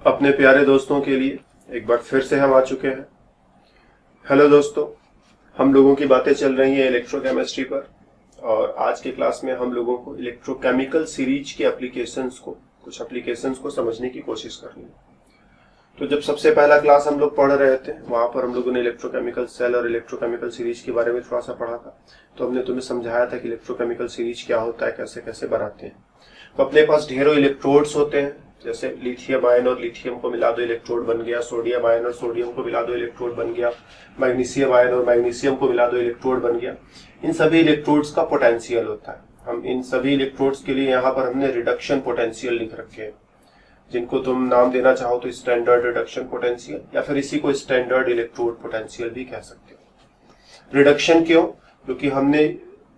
अपने प्यारे दोस्तों के लिए एक बार फिर से हम आ चुके हैं। हेलो दोस्तों, हम लोगों की बातें चल रही हैं इलेक्ट्रोकेमिस्ट्री पर और आज के क्लास में हम लोगों को इलेक्ट्रोकेमिकल सीरीज के कुछ एप्लीकेशंस को समझने की कोशिश करनी है। तो जब सबसे पहला क्लास हम लोग पढ़ रहे थे वहां पर हम लोगों ने इलेक्ट्रोकेमिकल सेल और इलेक्ट्रोकेमिकल सीरीज के बारे में थोड़ा सा पढ़ा था। तो हमने तुम्हें समझाया था कि इलेक्ट्रोकेमिकल सीरीज क्या होता है, कैसे कैसे बनाते हैं। तो अपने पास ढेरों इलेक्ट्रोड्स होते हैं, जैसे लिथियम आयन और लिथियम को मिला दो इलेक्ट्रोड बन गया, सोडियम आयन और सोडियम को मिला दो इलेक्ट्रोड बन गया, मैग्नीशियम आयन और मैग्नीशियम को मिला दो इलेक्ट्रोड बन गया। इन सभी इलेक्ट्रोड्स का पोटेंशियल होता है। हम इन सभी इलेक्ट्रोड्स के लिए यहाँ पर हमने रिडक्शन पोटेंशियल लिख रखे हैं, जिनको तुम नाम देना चाहो तो स्टैंडर्ड रिडक्शन पोटेंशियल या फिर इसी को स्टैंडर्ड इलेक्ट्रोड पोटेंशियल भी कह सकते हो। रिडक्शन क्यों? क्योंकि हमने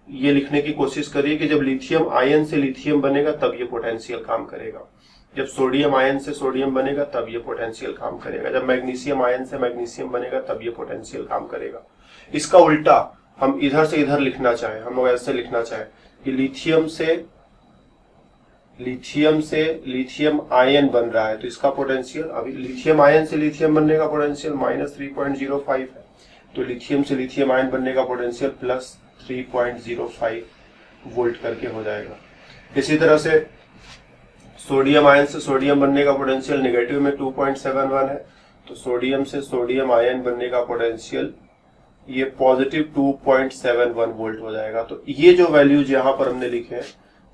ये लिखने की कोशिश करी कि जब लिथियम आयन से लिथियम बनेगा तब ये पोटेंशियल काम करेगा, जब सोडियम आयन से सोडियम बनेगा तब ये पोटेंशियल काम करेगा, जब मैग्नीशियम आयन से मैग्नीशियम बनेगा तब ये पोटेंशियल काम करेगा। इसका उल्टा हम इधर से इधर लिखना चाहें, हम ऐसे लिखना चाहें कि लिथियम से लिथियम आयन बन रहा है तो इसका पोटेंशियल, अभी लिथियम आयन से लिथियम बनने का पोटेंशियल -3.05 है, तो लिथियम से लिथियम आयन बनने का पोटेंशियल +3.05 वोल्ट करके हो जाएगा। इसी तरह से सोडियम आयन से सोडियम बनने का पोटेंशियल नेगेटिव में 2.71 है, तो सोडियम से सोडियम आयन बनने का पोटेंशियल ये पॉजिटिव 2.71 वोल्ट हो जाएगा। तो ये जो वैल्यूज यहां पर हमने लिखे हैं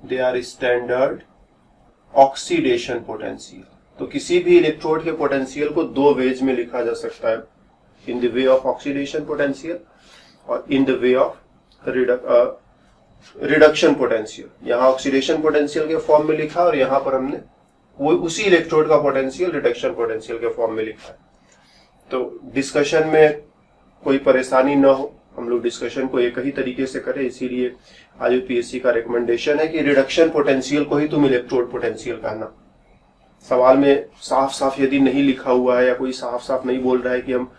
they are standard oxidation potential. तो किसी भी इलेक्ट्रोड के पोटेंशियल को दो वेज में लिखा जा सकता है, in the way of oxidation potential और in the way of reduction potential. यहाँ ऑक्सीडेशन पोटेंशियल के फॉर्म में लिखा और यहाँ पर हमने वो उसी इलेक्ट्रोड का पोटेंशियल रिडक्शन पोटेंशियल के फॉर्म में लिखा है। तो डिस्कशन में कोई परेशानी न हो, हम लोग डिस्कशन को एक ही तरीके से करें, इसीलिए आज यूपीएससी का रिकमेंडेशन है कि रिडक्शन पोटेंशियल को ही तुम इलेक्ट्रोड पोटेंशियल कहना। सवाल में साफ साफ यदि नहीं लिखा हुआ है या कोई साफ साफ नहीं बोल रहा है कि हम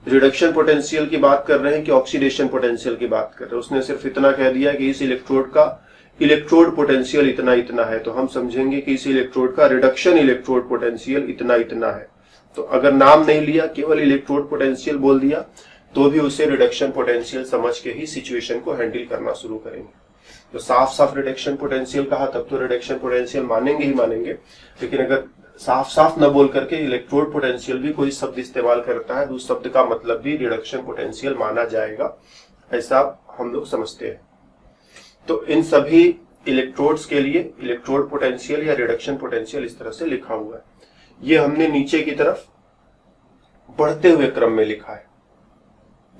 रिडक्शन पोटेंशियल की बात कर रहे हैं कि ऑक्सीडेशन पोटेंशियल की बात कर रहे हैं, उसने सिर्फ इतना कह दिया कि इस इलेक्ट्रोड का इलेक्ट्रोड पोटेंशियल इतना इतना है, तो हम समझेंगे कि इस इलेक्ट्रोड का रिडक्शन इलेक्ट्रोड पोटेंशियल इतना इतना है। तो अगर नाम नहीं लिया, केवल इलेक्ट्रोड पोटेंशियल बोल दिया, तो भी उसे रिडक्शन पोटेंशियल समझ के ही सिचुएशन को हैंडल करना शुरू करेंगे। तो साफ साफ रिडक्शन पोटेंशियल कहा तब तो रिडक्शन पोटेंशियल मानेंगे ही मानेंगे, लेकिन अगर साफ साफ न बोल करके इलेक्ट्रोड पोटेंशियल भी कोई शब्द इस्तेमाल करता है तो उस शब्द का मतलब भी रिडक्शन पोटेंशियल माना जाएगा, ऐसा हम लोग समझते हैं। तो इन सभी इलेक्ट्रोड्स के लिए इलेक्ट्रोड पोटेंशियल या रिडक्शन पोटेंशियल इस तरह से लिखा हुआ है। ये हमने नीचे की तरफ बढ़ते हुए क्रम में लिखा है।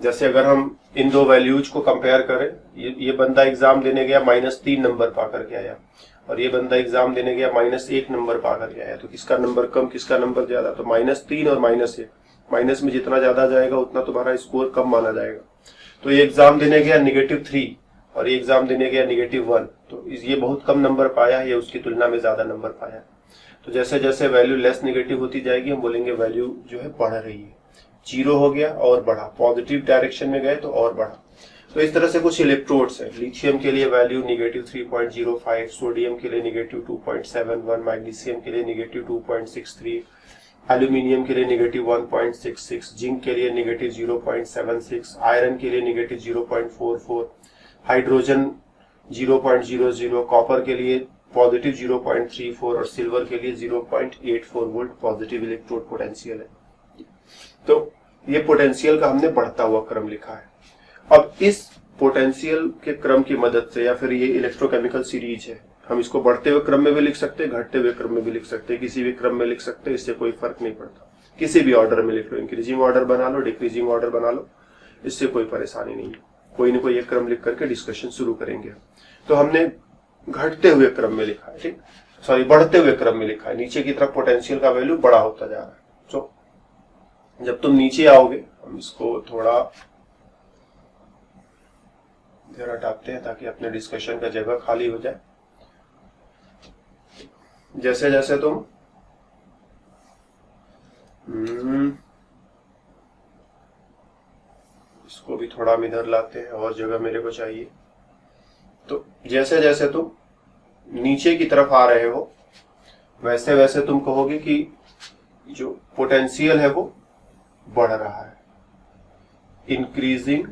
जैसे अगर हम इन दो वैल्यूज को कंपेयर करें, ये बंदा एग्जाम देने गया -3 नंबर पा करके आया और ये बंदा एग्जाम देने गया -1 नंबर पा करके आया, तो किसका नंबर कम किसका नंबर ज्यादा? तो -3 और -1, माइनस में जितना ज्यादा जाएगा उतना तुम्हारा स्कोर कम माना जाएगा। तो ये एग्जाम देने गया -3 और ये एग्जाम देने गया -1, तो ये बहुत कम नंबर पाया है, ये उसकी तुलना में ज्यादा नंबर पाया। तो जैसे जैसे वैल्यू लेस नेगेटिव होती जाएगी हम बोलेंगे वैल्यू जो है बढ़ रही है। 0 हो गया और बढ़ा, पॉजिटिव डायरेक्शन में गए तो और बढ़ा। तो इस तरह से कुछ इलेक्ट्रोड्स हैं। लिथियम के लिए वैल्यू -3.05, सोडियम के लिए -2.71, मैग्नीशियम के लिए -2.63, एल्यूमिनियम के लिए -1.66, जिंक के लिए -0.76, आयरन के लिए -0.44, हाइड्रोजन 0.00, कॉपर के लिए पॉजिटिव 0.34 और सिल्वर के लिए 0.84 वोल्ट पॉजिटिव इलेक्ट्रोड पोटेंशियल है। तो ये पोटेंशियल का हमने बढ़ता हुआ क्रम लिखा है। अब इस पोटेंशियल के क्रम की मदद से, या फिर ये इलेक्ट्रोकेमिकल सीरीज है, हम इसको बढ़ते हुए क्रम में भी लिख सकते हैं, घटते हुए क्रम में भी लिख सकते हैं, किसी भी क्रम में लिख सकते हैं, इससे कोई फर्क नहीं पड़ता। किसी भी ऑर्डर में लिख लो, इंक्रीजिंग ऑर्डर बना लो, डिक्रीजिंग ऑर्डर बना लो, इससे कोई परेशानी नहीं है। कोई ना कोई एक क्रम लिख करके डिस्कशन शुरू करेंगे। तो हमने घटते हुए क्रम में लिखा है, ठीक, सॉरी बढ़ते हुए क्रम में लिखा है। नीचे की तरफ पोटेंशियल का वैल्यू बड़ा होता जा रहा है। तो जब तुम नीचे आओगे, हम इसको थोड़ा इधर हटाते हैं ताकि अपने डिस्कशन का जगह खाली हो जाए। जैसे जैसे तुम इसको भी थोड़ा हम इधर लाते हैं और जगह मेरे को चाहिए। तो जैसे जैसे तुम नीचे की तरफ आ रहे हो वैसे वैसे तुम कहोगे कि जो पोटेंशियल है वो बढ़ रहा है, इंक्रीजिंग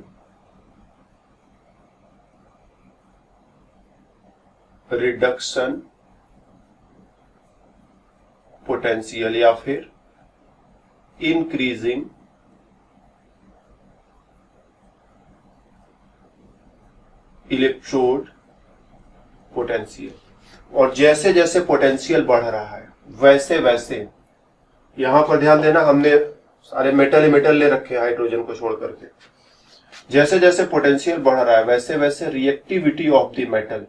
रिडक्शन पोटेंशियल, या फिर इंक्रीजिंग इलेक्ट्रोड पोटेंशियल। और जैसे जैसे पोटेंशियल बढ़ रहा है वैसे वैसे, यहां पर ध्यान देना, हमने सारे मेटल ही मेटल ले रखे हैं हाइड्रोजन को छोड़ करके। जैसे जैसे पोटेंशियल बढ़ रहा है वैसे वैसे reactivity of the metal,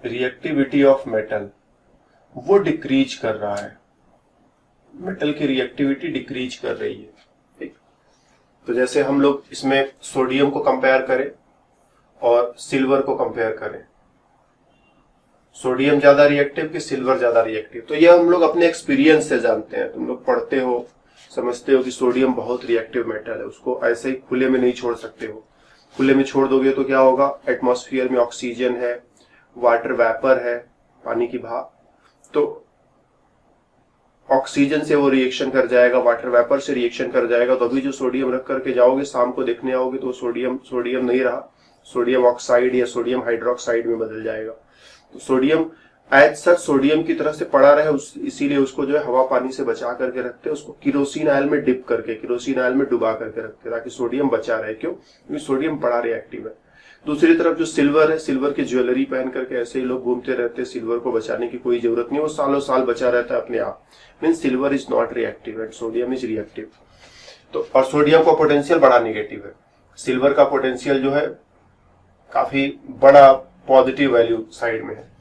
reactivity of metal वो डिक्रीज कर रहा है, मेटल की रिएक्टिविटी डिक्रीज कर रही है। ठीक, तो जैसे हम लोग इसमें सोडियम को कंपेयर करें और सिल्वर को कंपेयर करें, सोडियम ज्यादा रिएक्टिव कि सिल्वर ज्यादा रिएक्टिव, तो ये हम लोग अपने एक्सपीरियंस से जानते हैं। तुम लोग पढ़ते हो, समझते हो कि सोडियम बहुत रिएक्टिव मेटल है, उसको ऐसे ही खुले में नहीं छोड़ सकते हो। खुले में छोड़ दोगे तो क्या होगा, एटमॉस्फेयर में ऑक्सीजन है, वाटर वेपर है, पानी की भाप, तो ऑक्सीजन से वो रिएक्शन कर जाएगा, वाटर वेपर से रिएक्शन कर जाएगा। तो अभी जो सोडियम रख करके जाओगे, शाम को देखने आओगे तो सोडियम नहीं रहा, सोडियम ऑक्साइड या सोडियम हाइड्रोक्साइड में बदल जाएगा। तो सोडियम एज सच सोडियम की तरह से पड़ा रहे, इसीलिए उसको जो है हवा पानी से बचा करके रखते हैं, उसको किरोसिन ऑयल में डिप करके, किरोसिन ऑयल में डुबा करके रखते हैं ताकि सोडियम बचा रहे। क्यों? क्योंकि सोडियम बड़ा रिएक्टिव है। दूसरी तरफ जो सिल्वर है, सिल्वर की ज्वेलरी पहन करके ऐसे ही लोग घूमते रहते हैं, सिल्वर को बचाने की कोई जरूरत नहीं, वो सालों साल बचा रहता है अपने आप। Mean silver is not reactive and sodium is reactive. तो और सोडियम का पोटेंशियल बड़ा निगेटिव है, सिल्वर का पोटेंशियल जो है काफी बड़ा पॉजिटिव वैल्यू साइड में है।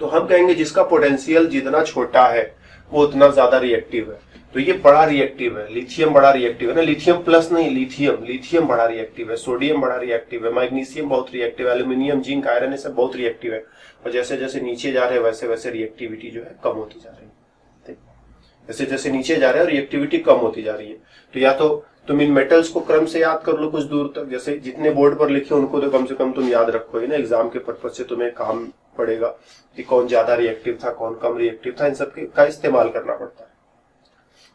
तो हम कहेंगे जिसका पोटेंशियल जितना छोटा है वो उतना ज्यादा रिएक्टिव है। तो ये बड़ा रिएक्टिव है, लिथियम बड़ा रिएक्टिव है ना, लिथियम प्लस नहीं, लिथियम बड़ा रिएक्टिव है, सोडियम बड़ा रिएक्टिव है, मैग्नीशियम बहुत रिएक्टिव है, एल्यूमिनियम, जिंक, आयरन, ये सब बहुत रिएक्टिव है। और जैसे जैसे नीचे जा रहे हैं वैसे वैसे रिएक्टिविटी जो है कम होती जा रही है। जैसे जैसे नीचे जा रहे हैं रिएक्टिविटी कम होती जा रही है। तो या तो तुम इन मेटल्स को क्रम से याद कर लो कुछ दूर तक, जैसे जितने बोर्ड पर लिखे उनको तो कम से कम तुम याद रखो ही ना, एग्जाम के पर्पज से तुम्हें काम पड़ेगा कि कौन ज्यादा रिएक्टिव था, कौन कम रिएक्टिव था, इन सब का इस्तेमाल करना पड़ता है।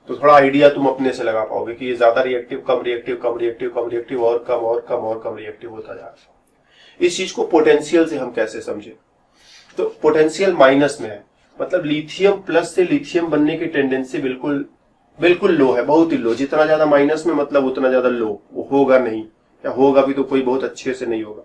तो थोड़ा आइडिया तुम अपने से लगा पाओगे कि ये ज्यादा रिएक्टिव, कम रिएक्टिव, कम रिएक्टिव, कम रिएक्टिव, और कम और कम और कम रिएक्टिव होता जा रहा है। इस चीज को पोटेंशियल से हम कैसे समझे? तो पोटेंशियल माइनस में है, मतलब लिथियम प्लस से लिथियम बनने की टेंडेंसी बिल्कुल लो है, बहुत ही लो। जितना ज्यादा माइनस में मतलब उतना ज्यादा लो, वो होगा नहीं, या होगा भी तो कोई बहुत अच्छे से नहीं होगा।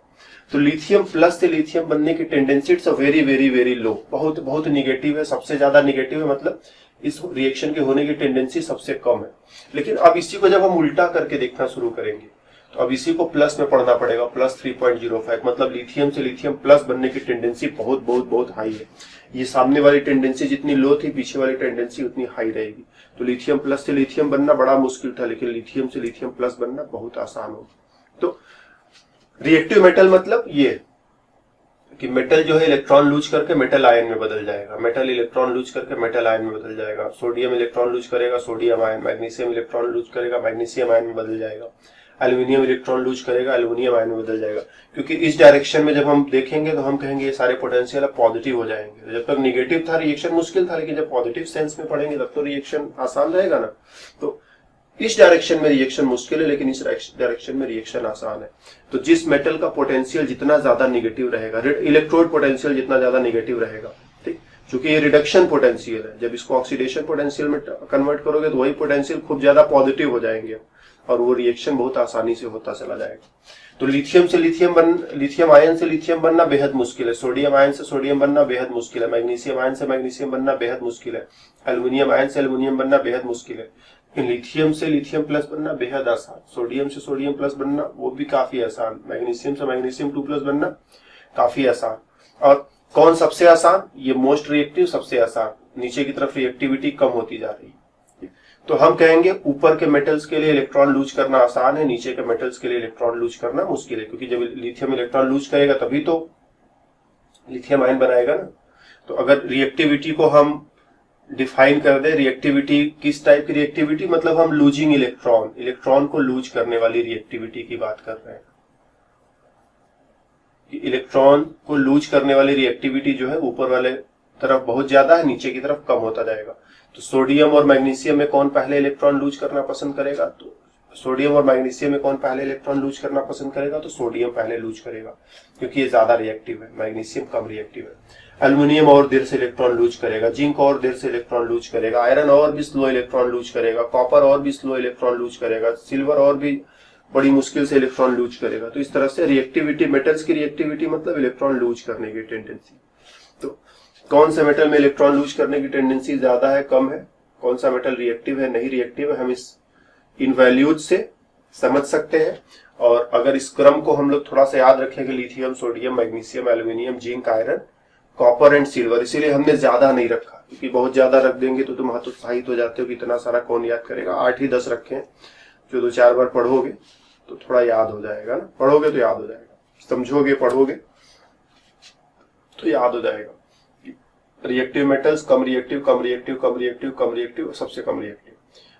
तो लिथियम प्लस से लिथियम बनने की tendency it's very very very low, बहुत बहुत निगेटिव है, सबसे ज्यादा निगेटिव है, मतलब इस रिएक्शन के होने की टेंडेंसी सबसे कम है। लेकिन अब इसी को जब हम उल्टा करके देखना शुरू करेंगे तो अब इसी को प्लस में पढ़ना पड़ेगा, प्लस 3.05, मतलब लिथियम से लिथियम प्लस बनने की टेंडेंसी बहुत बहुत बहुत हाई है। ये सामने वाली टेंडेंसी जितनी लो थी, पीछे वाली टेंडेंसी उतनी हाई रहेगी। तो लिथियम प्लस से लिथियम बनना बड़ा मुश्किल था, लेकिन लिथियम से लिथियम प्लस बनना बहुत आसान होगा। तो रिएक्टिव मेटल मतलब ये कि मेटल जो है इलेक्ट्रॉन लूज करके मेटल आयन में बदल जाएगा, मेटल इलेक्ट्रॉन लूज करके मेटल आयन में बदल जाएगा, सोडियम इलेक्ट्रॉन लूज करेगा sodium ion, magnesium electron lose करेगा मैग्नीशियम आयन में बदल जाएगा, एल्यूमिनियम इलेक्ट्रॉन लूज करेगा एल्यूमिनियम आयन में बदल जाएगा। क्योंकि इस डायरेक्शन में जब हम देखेंगे तो हम कहेंगे ये सारे पोटेंशियल अब पॉजिटिव हो जाएंगे। जब तक निगेटिव था रिएक्शन मुश्किल था, लेकिन जब पॉजिटिव सेंस में पढ़ेंगे तब तो रिएक्शन आसान रहेगा ना। तो इस डायरेक्शन में रिएक्शन मुश्किल है, लेकिन इस डायरेक्शन में रिएक्शन आसान है। तो जिस मेटल का पोटेंशियल जितना ज्यादा निगेटिव रहेगा, इलेक्ट्रोड पोटेंशियल जितना ज्यादा निगेटिव रहेगा, ठीक, क्योंकि ये रिडक्शन पोटेंशियल है, जब इसको ऑक्सीडेशन पोटेंशियल में कन्वर्ट करोगे तो वही पोटेंशियल खूब ज्यादा पॉजिटिव हो जाएंगे और वो रिएक्शन बहुत आसानी से होता चला जाएगा। तो लिथियम आयन से लिथियम बनना बेहद मुश्किल है, सोडियम आयन से सोडियम बनना बेहद मुश्किल है, मैग्नीशियम आयन से मैग्नीशियम बनना बेहद मुश्किल है, एल्यूमिनियम आयन से एल्यूमिनियम बनना बेहद मुश्किल है। लिथियम से लिथियम प्लस बनना बेहद आसान, सोडियम से सोडियम प्लस बनना वो भी काफी आसान, मैग्नीशियम से मैग्नीशियम 2 प्लस बनना काफी आसान। और कौन सबसे आसान? ये मोस्ट रिएक्टिव सबसे आसान, नीचे की तरफ रिएक्टिविटी कम होती जा रही है। तो हम कहेंगे ऊपर के मेटल्स के लिए इलेक्ट्रॉन लूज करना आसान है, नीचे के मेटल्स के लिए इलेक्ट्रॉन लूज करना मुश्किल है, क्योंकि जब लिथियम इलेक्ट्रॉन लूज करेगा तभी तो लिथियम आयन बनाएगा ना। तो अगर रिएक्टिविटी को हम डिफाइन कर दे, रिएक्टिविटी किस टाइप की रिएक्टिविटी, मतलब हम लूजिंग इलेक्ट्रॉन को लूज करने वाली रिएक्टिविटी की बात कर रहे हैं। कि इलेक्ट्रॉन को लूज करने वाली रिएक्टिविटी जो है ऊपर वाले तरफ बहुत ज्यादा है, नीचे की तरफ कम होता जाएगा। तो सोडियम और मैग्नीशियम में कौन पहले इलेक्ट्रॉन लूज करना पसंद करेगा? तो सोडियम और मैग्नीशियम में कौन पहले इलेक्ट्रॉन लूज करना पसंद करेगा? तो सोडियम पहले लूज करेगा, क्योंकि ये ज्यादा रिएक्टिव है, मैग्नीशियम कम रिएक्टिव है। एल्युमिनियम और देर से इलेक्ट्रॉन लूज करेगा, जिंक और देर से इलेक्ट्रॉन लूज करेगा, आयरन और भी स्लो इलेक्ट्रॉन लूज करेगा, कॉपर और भी स्लो इलेक्ट्रॉन लूज करेगा, सिल्वर और भी बड़ी मुश्किल से इलेक्ट्रॉन लूज करेगा। तो इस तरह से रिएक्टिविटी, मेटल्स की रिएक्टिविटी मतलब इलेक्ट्रॉन लूज करने की टेंडेंसी। तो कौन सा मेटल में इलेक्ट्रॉन लूज करने की टेंडेंसी ज्यादा है, कम है, कौन सा मेटल रिएक्टिव है, नहीं रिएक्टिव है, हम इन वैल्यूज से समझ सकते हैं। और अगर इस क्रम को हम लोग थोड़ा सा याद रखेंगे, lithium, sodium, magnesium, aluminium, zinc, iron, copper and silver, इसीलिए हमने ज्यादा नहीं रखा, क्योंकि बहुत ज्यादा रख देंगे तो तुम हतोत्साहित हो जाते हो कि इतना सारा कौन याद करेगा। 8 ही 10 रखे हैं, जो 2-4 बार पढ़ोगे तो थोड़ा याद हो जाएगा ना, पढ़ोगे तो याद हो जाएगा, समझोगे पढ़ोगे तो याद हो जाएगा। रिएक्टिव मेटल्स, कम रिएक्टिव, कम रिएक्टिव, कम रिएक्टिव, कम रिएक्टिव, सबसे कम रिएक्टिव।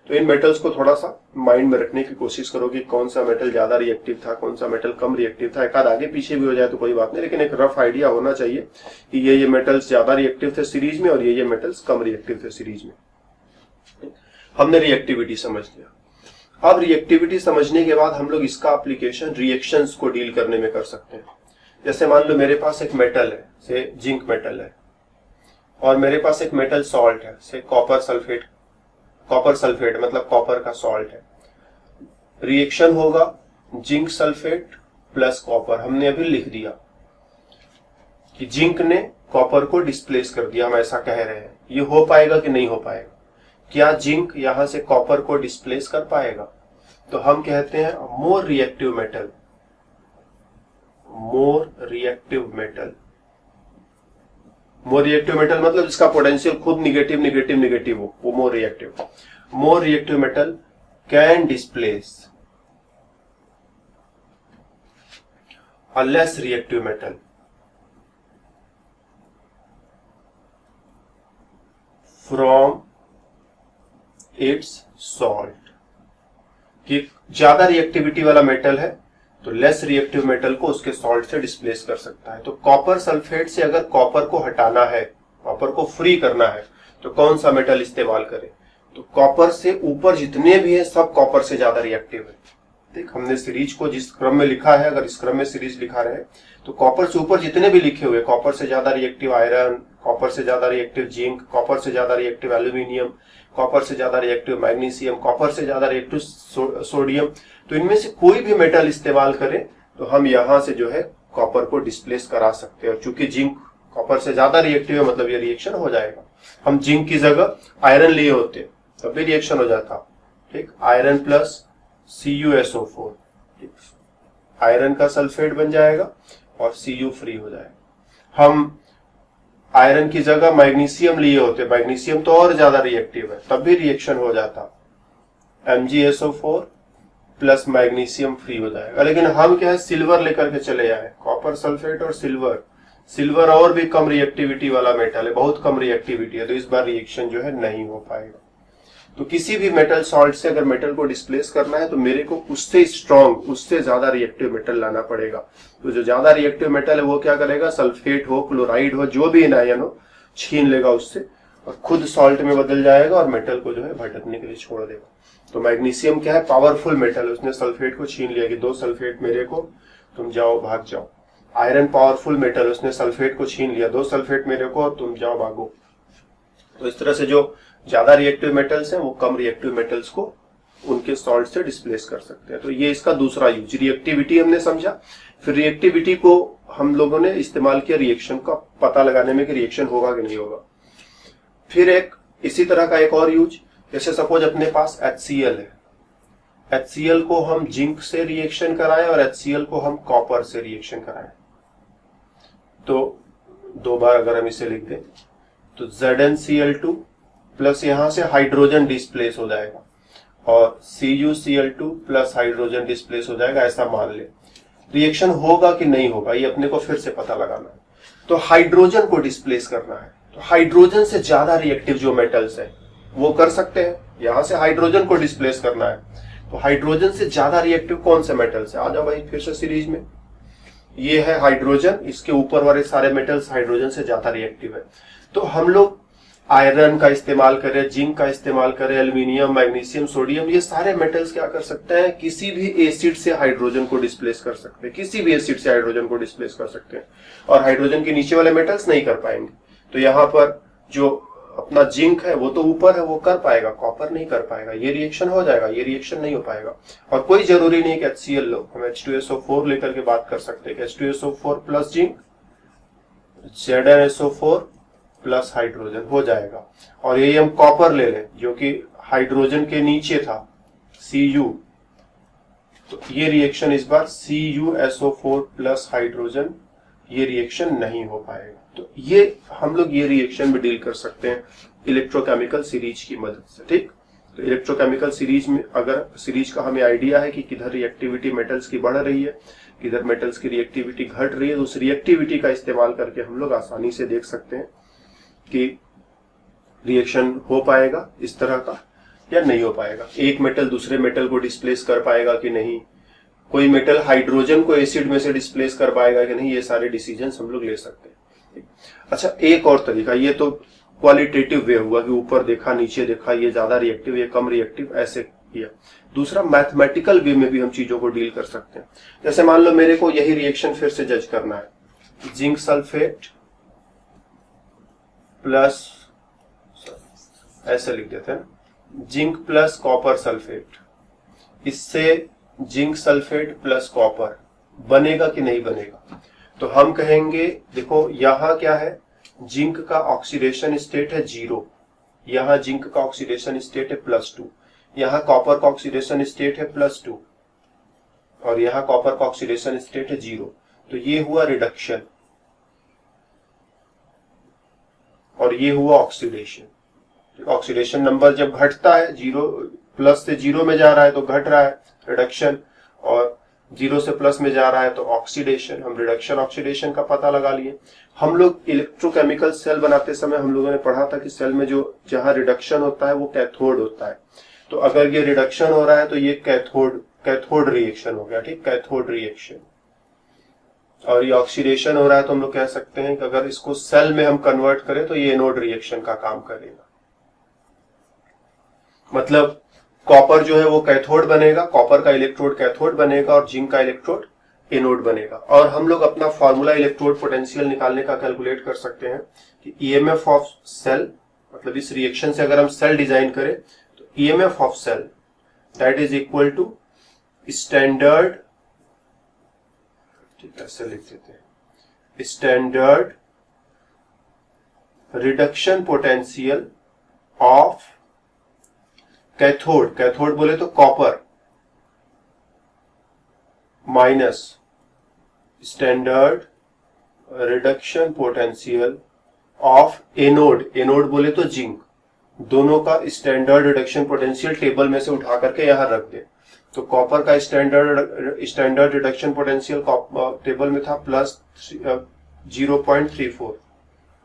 तो इन मेटल्स को थोड़ा सा माइंड में रखने की कोशिश करो कि कौन सा मेटल ज्यादा रिएक्टिव था, कौन सा मेटल कम रिएक्टिव था। एक आध आगे पीछे भी हो जाए तो कोई बात नहीं, लेकिन एक रफ आइडिया होना चाहिए कि ये मेटल्स ज्यादा रिएक्टिव थे सीरीज में और ये मेटल्स कम रिएक्टिव थे सीरीज में। हमने रिएक्टिविटी समझ लिया। अब रिएक्टिविटी समझने के बाद हम लोग इसका एप्लीकेशन रिएक्शंस को डील करने में कर सकते हैं। जैसे मान लो मेरे पास एक मेटल है, से जिंक मेटल है, और मेरे पास एक मेटल सॉल्ट है, से कॉपर सल्फेट। कॉपर सल्फेट मतलब कॉपर का सॉल्ट है। रिएक्शन होगा जिंक सल्फेट प्लस कॉपर। हमने अभी लिख दिया कि जिंक ने कॉपर को डिस्प्लेस कर दिया, हम ऐसा कह रहे हैं। ये हो पाएगा कि नहीं हो पाएगा? क्या जिंक यहां से कॉपर को डिस्प्लेस कर पाएगा? तो हम कहते हैं more reactive metal, more reactive metal. More reactive metal मतलब जिसका पोटेंशियल खुद निगेटिव निगेटिव निगेटिव हो, वो more reactive. More reactive metal can displace a less reactive metal from its salt। कि ज्यादा रिएक्टिविटी वाला मेटल है तो लेस रिएक्टिव मेटल को उसके सॉल्ट से डिस्प्लेस कर सकता है। तो कॉपर सल्फेट से अगर कॉपर को हटाना है, कॉपर को फ्री करना है, तो कौन सा मेटल इस्तेमाल करें? तो कॉपर से ऊपर जितने भी है सब कॉपर से ज्यादा रिएक्टिव है। देख, हमने सीरीज को जिस क्रम में लिखा है, अगर इस क्रम में सीरीज लिखा रहे तो कॉपर से ऊपर जितने भी लिखे हुए, कॉपर से ज्यादा रिएक्टिव आयरन, कॉपर से ज्यादा रिएक्टिव जिंक, कॉपर से ज्यादा रिएक्टिव एल्यूमिनियम, कॉपर से ज्यादा रिएक्टिव मैग्नीशियम, कॉपर से ज्यादा रिएक्टिव सोडियम, तो इनमें से कोई भी मेटल इस्तेमाल करें तो हम यहां से जो है कॉपर को डिस्प्लेस करा सकते हैं। और चूंकि जिंक कॉपर से ज्यादा रिएक्टिव है, मतलब ये रिएक्शन हो जाएगा। हम जिंक की जगह आयरन लिए होते तब भी रिएक्शन हो जाता। ठीक, आयरन प्लस CuSO4, आयरन का सल्फेट बन जाएगा और Cu फ्री हो जाएगा। हम आयरन की जगह मैग्नीशियम लिए होते, मैग्नीशियम तो और ज्यादा रिएक्टिव है, तब भी रिएक्शन हो जाता, MgSO4 प्लस मैग्नीशियम फ्री हो जाएगा। लेकिन हम क्या है, सिल्वर लेकर के चले आए, कॉपर सल्फेट और सिल्वर। सिल्वर और भी कम रिएक्टिविटी वाला मेटल है, बहुत कम रिएक्टिविटी है, तो इस बार रिएक्शन जो है नहीं हो पाएगा। तो किसी भी मेटल सॉल्ट से अगर मेटल को डिस्प्लेस करना है तो मेरे को उससे स्ट्रॉन्ग, उससे ज्यादा रिएक्टिव मेटल लाना पड़ेगा। तो जो ज्यादा रिएक्टिव मेटल है वो क्या करेगा, सल्फेट हो, क्लोराइड हो, जो भी एनायन हो, छीन लेगा उससे और खुद सॉल्ट में बदल जाएगा और मेटल को जो है भटकने के लिए छोड़ देगा। तो मैग्नीशियम क्या है, पावरफुल मेटल है, उसने सल्फेट को छीन लिया कि 2 सल्फेट मेरे को, तुम जाओ भाग जाओ। आयरन पावरफुल मेटल, उसने सल्फेट को छीन लिया, 2 सल्फेट मेरे को, तुम जाओ भागो। तो इस तरह से जो ज्यादा रिएक्टिव मेटल्स हैं वो कम रिएक्टिव मेटल्स को उनके सॉल्ट से डिस्प्लेस कर सकते हैं। तो ये इसका दूसरा यूज, रिएक्टिविटी हमने समझा। फिर रिएक्टिविटी को हम लोगों ने इस्तेमाल किया रिएक्शन का पता लगाने में कि रिएक्शन होगा कि नहीं होगा। फिर एक इसी तरह का एक और यूज, जैसे सपोज अपने पास HCl है, HCl को हम जिंक से रिएक्शन कराएं और HCl को हम कॉपर से रिएक्शन कराएं, तो 2 बार अगर हम इसे लिख दें तो ZnCl2 प्लस यहां से हाइड्रोजन डिस्प्लेस हो जाएगा और CuCl2 प्लस हाइड्रोजन डिस्प्लेस हो जाएगा, ऐसा मान ले। रिएक्शन होगा कि नहीं होगा ये अपने को फिर से पता लगाना है। तो हाइड्रोजन को डिस्प्लेस करना है, तो हाइड्रोजन से ज्यादा रिएक्टिव जो मेटल्स है वो कर सकते हैं। यहां से हाइड्रोजन को डिस्प्लेस करना है, तो हाइड्रोजन से ज्यादा रिएक्टिव कौन से मेटल्स है? आ जाओ भाई फिर से सीरीज में, ये है हाइड्रोजन, इसके ऊपर वाले सारे मेटल्स हाइड्रोजन से ज्यादा रिएक्टिव है। तो हम लोग आयरन का इस्तेमाल करें, जिंक का इस्तेमाल करें, एल्यूमिनियम, मैग्नीशियम, सोडियम, ये सारे मेटल्स क्या कर सकते हैं, किसी भी एसिड से हाइड्रोजन को डिस्प्लेस कर सकते हैं, किसी भी एसिड से हाइड्रोजन को डिस्प्लेस कर सकते हैं, और हाइड्रोजन के नीचे वाले मेटल्स नहीं कर पाएंगे। तो यहाँ पर जो अपना जिंक है वो तो ऊपर है, वो कर पाएगा, कॉपर नहीं कर पाएगा। ये रिएक्शन हो जाएगा, ये रिएक्शन नहीं हो पाएगा। और कोई जरूरी नहीं कि HCl लो, हम H2SO4 लेकर के बात कर सकते हैं कि H2SO4 plus zinc ZnSO4 plus hydrogen हो जाएगा। और यही हम कॉपर ले लें जो कि हाइड्रोजन के नीचे था, Cu, तो ये रिएक्शन इस बार CuSO4 प्लस हाइड्रोजन, ये रिएक्शन नहीं हो पाएगा। तो ये हम लोग ये रिएक्शन भी डील कर सकते हैं इलेक्ट्रोकेमिकल सीरीज की मदद से। ठीक, तो इलेक्ट्रोकेमिकल सीरीज में अगर सीरीज का हमें आइडिया है कि किधर रिएक्टिविटी मेटल्स की बढ़ रही है, किधर मेटल्स की रिएक्टिविटी घट रही है, तो उस रिएक्टिविटी का इस्तेमाल करके हम लोग आसानी से देख सकते हैं कि रिएक्शन हो पाएगा इस तरह का या नहीं हो पाएगा, एक मेटल दूसरे मेटल को डिस्प्लेस कर पाएगा कि नहीं, कोई मेटल हाइड्रोजन को एसिड में से डिस्प्लेस कर पाएगा कि नहीं, ये सारे डिसीजन हम लोग ले सकते हैं। अच्छा, एक और तरीका, ये तो क्वालिटेटिव वे हुआ कि ऊपर देखा नीचे देखा, ये ज्यादा रिएक्टिव ये कम रिएक्टिव, ऐसे किया। दूसरा मैथमेटिकल वे में भी हम चीजों को डील कर सकते हैं। जैसे मान लो मेरे को यही रिएक्शन फिर से जज करना है, जिंक सल्फेट प्लस, ऐसे लिख देते हैं, जिंक प्लस कॉपर सल्फेट, इससे जिंक सल्फेट प्लस कॉपर बनेगा कि नहीं बनेगा। तो हम कहेंगे देखो यहां क्या है, जिंक का ऑक्सीडेशन स्टेट है 0, यहां जिंक का ऑक्सीडेशन स्टेट है +2, यहां कॉपर का ऑक्सीडेशन स्टेट है +2 और यहां कॉपर का ऑक्सीडेशन स्टेट है 0। तो ये हुआ रिडक्शन और ये हुआ ऑक्सीडेशन। ऑक्सीडेशन नंबर जब घटता है, 0 प्लस से 0 में जा रहा है तो घट रहा है रिडक्शन, और 0 से प्लस में जा रहा है तो ऑक्सीडेशन। हम रिडक्शन ऑक्सीडेशन का पता लगा लिए। हम लोग इलेक्ट्रोकेमिकल सेल बनाते समय हम लोगों ने पढ़ा था कि सेल में जो जहां रिडक्शन होता है वो कैथोड होता है। तो अगर ये रिडक्शन हो रहा है तो ये कैथोड रिएक्शन हो गया। ठीक, कैथोड रिएक्शन। और ये ऑक्सीडेशन हो रहा है तो हम लोग कह सकते हैं कि अगर इसको सेल में हम कन्वर्ट करें तो ये एनोड रिएक्शन का काम करेगा। मतलब कॉपर जो है वो कैथोड बनेगा, कॉपर का इलेक्ट्रोड कैथोड बनेगा और जिंक का इलेक्ट्रोड एनोड बनेगा। और हम लोग अपना फॉर्मूला इलेक्ट्रोड पोटेंशियल निकालने का कैलकुलेट कर सकते हैं कि ईएमएफ ऑफ सेल, मतलब इस रिएक्शन से अगर हम सेल डिजाइन करें तो EMF of cell that is equal to standard, ठीक है ऐसे लिख देते हैं, standard reduction potential of cathode, cathode बोले तो copper, minus standard reduction potential of anode, anode बोले तो जिंक। दोनों का स्टैंडर्ड रिडक्शन पोटेंशियल टेबल में से उठा करके यहां रख दे। तो कॉपर का स्टैंडर्ड रिडक्शन पोटेंशियल टेबल में था +0.34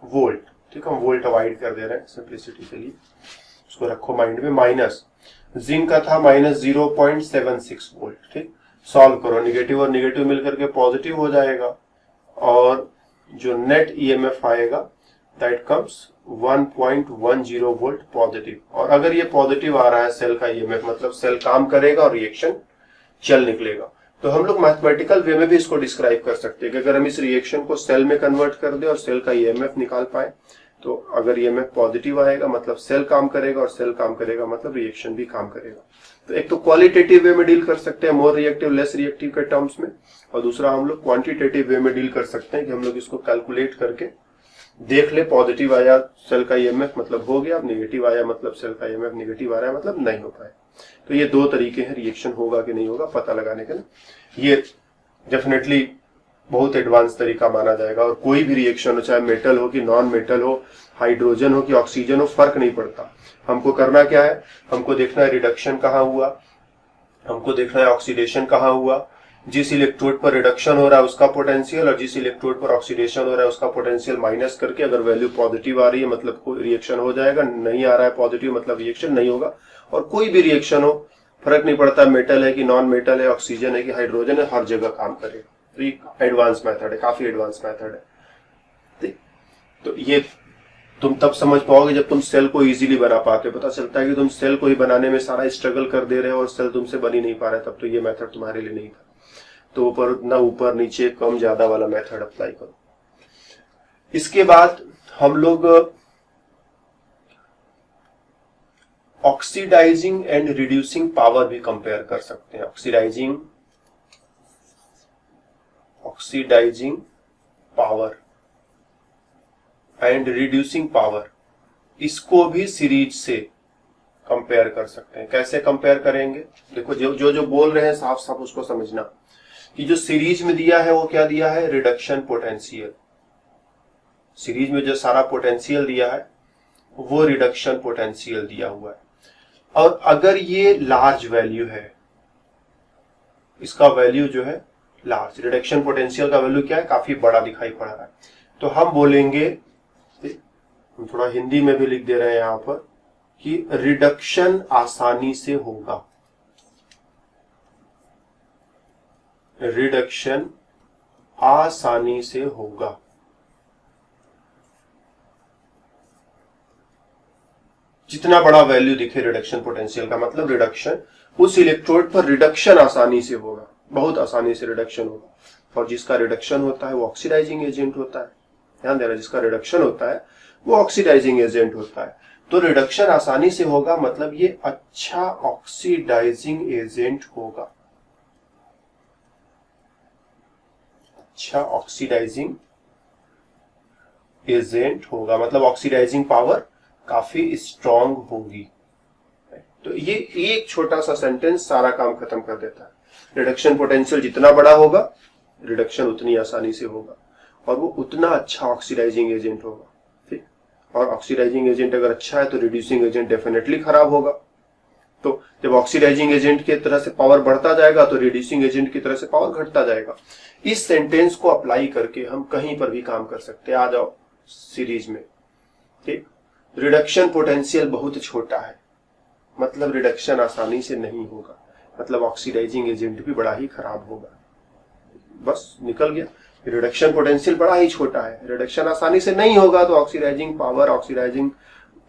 वोल्ट। ठीक है, वोल्ट अवॉइड कर दे रहे हैं सिंप्लिसिटी के लिए, उसको रखो माइंड में। माइनस जिंक का था -0.76 वोल्ट। ठीक, सॉल्व करो, निगेटिव और निगेटिव मिलकर के पॉजिटिव हो जाएगा और जो नेट ईएमएफ आएगा दैट कम्स 1.10 वोल्ट पॉजिटिव। और अगर ये पॉजिटिव आ रहा है सेल का ईएमएफ, मतलब सेल काम करेगा और रिएक्शन चल निकलेगा। तो हम लोग मैथमेटिकल वे में भी इसको डिस्क्राइब कर सकते हैं कि अगर हम इस रिएक्शन को सेल में कन्वर्ट कर दे और सेल का ईएमएफ निकाल पाए, तो अगर ईएमएफ पॉजिटिव आएगा मतलब सेल काम करेगा और सेल काम करेगा मतलब रिएक्शन भी काम करेगा। तो एक तो क्वालिटेटिव वे में डील कर सकते हैं, मोर रिएक्टिव लेस रिएक्टिव के टर्म्स में, और दूसरा हम लोग क्वांटिटेटिव वे में डील कर सकते हैं कि हम लोग इसको कैलकुलेट करके देख ले, पॉजिटिव आया सेल का ईएमएफ मतलब हो गया, नेगेटिव आया मतलब सेल का ईएमएफ नेगेटिव आ रहा है मतलब नहीं हो पाए। तो ये दो तरीके हैं रिएक्शन होगा कि नहीं होगा पता लगाने के। ये डेफिनेटली बहुत एडवांस तरीका माना जाएगा। और कोई भी रिएक्शन हो, चाहे मेटल हो कि नॉन मेटल हो, हाइड्रोजन हो कि ऑक्सीजन हो, फर्क नहीं पड़ता। हमको करना क्या है, हमको देखना है रिडक्शन कहाँ हुआ, हमको देखना है ऑक्सीडेशन कहाँ हुआ, जिस इलेक्ट्रोड पर रिडक्शन हो रहा है उसका पोटेंशियल और जिस इलेक्ट्रोड पर ऑक्सीडेशन हो रहा है उसका पोटेंशियल माइनस करके, अगर वैल्यू पॉजिटिव आ रही है मतलब कोई रिएक्शन हो जाएगा, नहीं आ रहा है पॉजिटिव मतलब रिएक्शन नहीं होगा। और कोई भी रिएक्शन हो, फर्क नहीं पड़ता मेटल है कि नॉन मेटल है, ऑक्सीजन है कि हाइड्रोजन है, हर जगह काम करेगा। तो ये एडवांस मेथड है, काफी एडवांस मेथड है। तो ये तुम तब समझ पाओगे जब तुम सेल को इजीली बना पाते हो। पता चलता है कि तुम सेल को ही बनाने में सारा स्ट्रगल कर दे रहे हो और सेल तुमसे बन ही नहीं पा रहा है, तब तो ये मेथड तुम्हारे लिए नहीं था। तो ऊपर नीचे कम ज्यादा वाला मेथड अप्लाई करो। इसके बाद हम लोग ऑक्सीडाइजिंग एंड रिड्यूसिंग पावर भी कंपेयर कर सकते हैं। Oxidising power and reducing power, इसको भी सीरीज से कंपेयर कर सकते हैं। कैसे कंपेयर करेंगे? देखो जो बोल रहे हैं साफ साफ उसको समझना कि जो सीरीज में दिया है वो क्या दिया है? Reduction potential. सीरीज में जो सारा पोटेंशियल दिया है वो रिडक्शन पोटेंशियल दिया हुआ है। और अगर ये लार्ज वैल्यू है, इसका वैल्यू जो है लार्ज, रिडक्शन पोटेंशियल का वैल्यू क्या है? काफी बड़ा दिखाई पड़ रहा है, तो हम बोलेंगे, हम थोड़ा हिंदी में भी लिख दे रहे हैं यहां पर कि रिडक्शन आसानी से होगा। रिडक्शन आसानी से होगा। जितना बड़ा वैल्यू दिखे रिडक्शन पोटेंशियल का मतलब रिडक्शन, उस इलेक्ट्रोड पर रिडक्शन आसानी से होगा, बहुत आसानी से रिडक्शन होगा। और जिसका रिडक्शन होता है वो ऑक्सीडाइजिंग एजेंट होता है। ध्यान देना, जिसका रिडक्शन होता है वो ऑक्सीडाइजिंग एजेंट होता है। तो रिडक्शन आसानी से होगा मतलब ये अच्छा ऑक्सीडाइजिंग एजेंट होगा। अच्छा ऑक्सीडाइजिंग एजेंट होगा मतलब ऑक्सीडाइजिंग पावर काफी स्ट्रांग होगी। तो ये एक छोटा सा सेंटेंस सारा काम खत्म कर देता है। रिडक्शन पोटेंशियल जितना बड़ा होगा, रिडक्शन उतनी आसानी से होगा और वो उतना अच्छा ऑक्सीडाइजिंग एजेंट होगा। ठीक, और ऑक्सीडाइजिंग एजेंट अगर अच्छा है तो रिड्यूसिंग एजेंट डेफिनेटली खराब होगा। तो जब ऑक्सीडाइजिंग एजेंट की तरह से पावर बढ़ता जाएगा तो रिड्यूसिंग एजेंट की तरह से पावर घटता जाएगा। इस सेंटेंस को अप्लाई करके हम कहीं पर भी काम कर सकते हैं। आ जाओ सीरीज में। ठीक, रिडक्शन पोटेंशियल बहुत छोटा है मतलब रिडक्शन आसानी से नहीं होगा, मतलब ऑक्सीडाइजिंग एजेंट भी बड़ा ही खराब होगा। बस निकल गया। रिडक्शन पोटेंशियल बड़ा ही छोटा है, रिडक्शन आसानी से नहीं होगा तो ऑक्सीडाइजिंग पावर, ऑक्सीडाइजिंग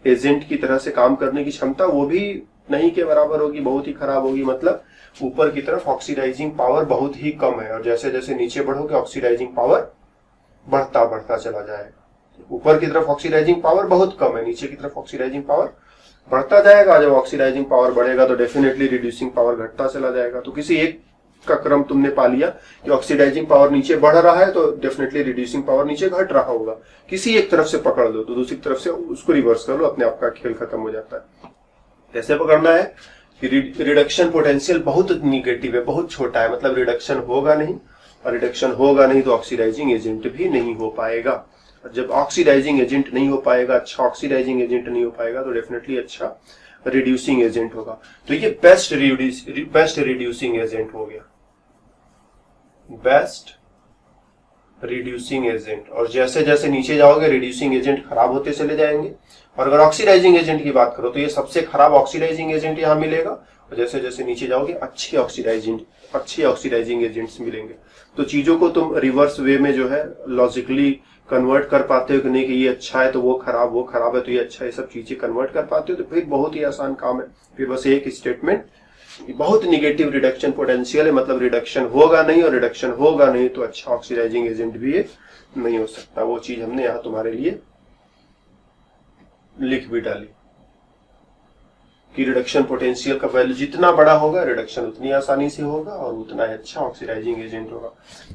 एजेंट की तरह से काम करने की क्षमता वो भी नहीं के बराबर होगी, बहुत ही खराब होगी। मतलब ऊपर की तरफ ऑक्सीडाइजिंग पावर बहुत ही कम है और जैसे जैसे नीचे बढ़ोगे ऑक्सीडाइजिंग पावर बढ़ता बढ़ता चला जाएगा। ऊपर की तरफ ऑक्सीडाइजिंग पावर बहुत कम है, नीचे की तरफ ऑक्सीडाइजिंग पावर बढ़ता जाएगा। जब ऑक्सीडाइजिंग पावर बढ़ेगा तो डेफिनेटली रिड्यूसिंग पावर घटता चला जाएगा। तो किसी एक का क्रम तुमने पा लिया कि ऑक्सीडाइजिंग पावर नीचे बढ़ रहा है तो डेफिनेटली रिड्यूसिंग पावर नीचे घट रहा होगा। किसी एक तरफ से पकड़ लो तो दूसरी तरफ से उसको रिवर्स कर लो, अपने आप का खेल खत्म हो जाता है। कैसे पकड़ना है कि रिडक्शन पोटेंशियल बहुत निगेटिव है, बहुत छोटा है, मतलब रिडक्शन होगा नहीं, और रिडक्शन होगा नहीं तो ऑक्सीडाइजिंग एजेंट भी नहीं हो पाएगा। जब ऑक्सीडाइजिंग एजेंट नहीं हो पाएगा, अच्छा ऑक्सीडाइजिंग एजेंट नहीं हो पाएगा तो डेफिनेटली अच्छा रिड्यूसिंग एजेंट होगा। तो ये बेस्ट रिड्यूसिंग एजेंट हो गया, बेस्ट रिड्यूसिंग एजेंट। और जैसे जैसे नीचे जाओगे रिड्यूसिंग एजेंट खराब होते चले जाएंगे। और अगर ऑक्सीडाइजिंग एजेंट की बात करो तो ये सबसे खराब ऑक्सीडाइजिंग एजेंट यहां मिलेगा और जैसे जैसे नीचे जाओगे अच्छे ऑक्सीडाइजिंग एजेंट्स मिलेंगे। तो चीजों को तुम रिवर्स वे में जो है लॉजिकली कन्वर्ट कर पाते हो कि नहीं कि ये अच्छा है तो वो खराब है तो ये अच्छा है, सब चीजें कन्वर्ट कर पाते हो तो फिर बहुत ही आसान काम है। फिर बस एक स्टेटमेंट, बहुत निगेटिव रिडक्शन पोटेंशियल है मतलब रिडक्शन होगा नहीं, और रिडक्शन होगा नहीं तो अच्छा ऑक्सीडाइजिंग एजेंट भी नहीं हो सकता। वो चीज हमने यहां तुम्हारे लिए लिख भी डाली कि रिडक्शन पोटेंशियल का वैल्यू जितना बड़ा होगा रिडक्शन उतनी आसानी से होगा और उतना ही अच्छा ऑक्सीडाइजिंग एजेंट होगा।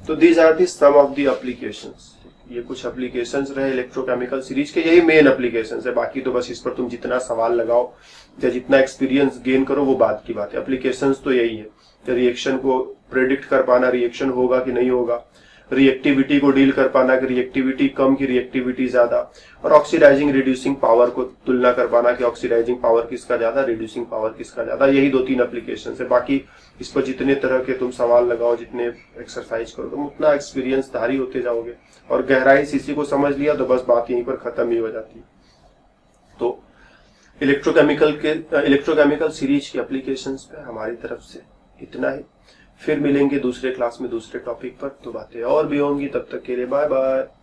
तो these are the some of the applications. ये कुछ एप्लीकेशंस रहे इलेक्ट्रोकेमिकल सीरीज के, यही मेन एप्लीकेशंस है। बाकी तो बस इस पर तुम जितना सवाल लगाओ या जितना एक्सपीरियंस गेन करो वो बात की बात है। एप्लीकेशंस तो यही है, रिएक्शन को प्रेडिक्ट कर पाना, रिएक्शन होगा कि नहीं होगा, रिएक्टिविटी को डील कर पाना कि रिएक्टिविटी कम की रिएक्टिविटी ज्यादा, और ऑक्सीडाइजिंग रिड्यूसिंग पावर को तुलना कर पाना कि ऑक्सीडाइजिंग पावर किसका ज्यादा, रिड्यूसिंग पावर किसका ज्यादा। यही 2-3 एप्लीकेशन है। बाकी इस पर जितने तरह के तुम सवाल लगाओ, जितने एक्सरसाइज करो, तुम उतना एक्सपीरियंस धारी होते जाओगे और गहराई से इसी को समझ लिया तो बस बात यहीं पर खत्म ही हो जाती है। तो इलेक्ट्रोकेमिकल सीरीज के एप्लीकेशंस पे हमारी तरफ से इतना ही। फिर मिलेंगे दूसरे क्लास में दूसरे टॉपिक पर, तो बातें और भी होंगी। तब तक के लिए बाय बाय।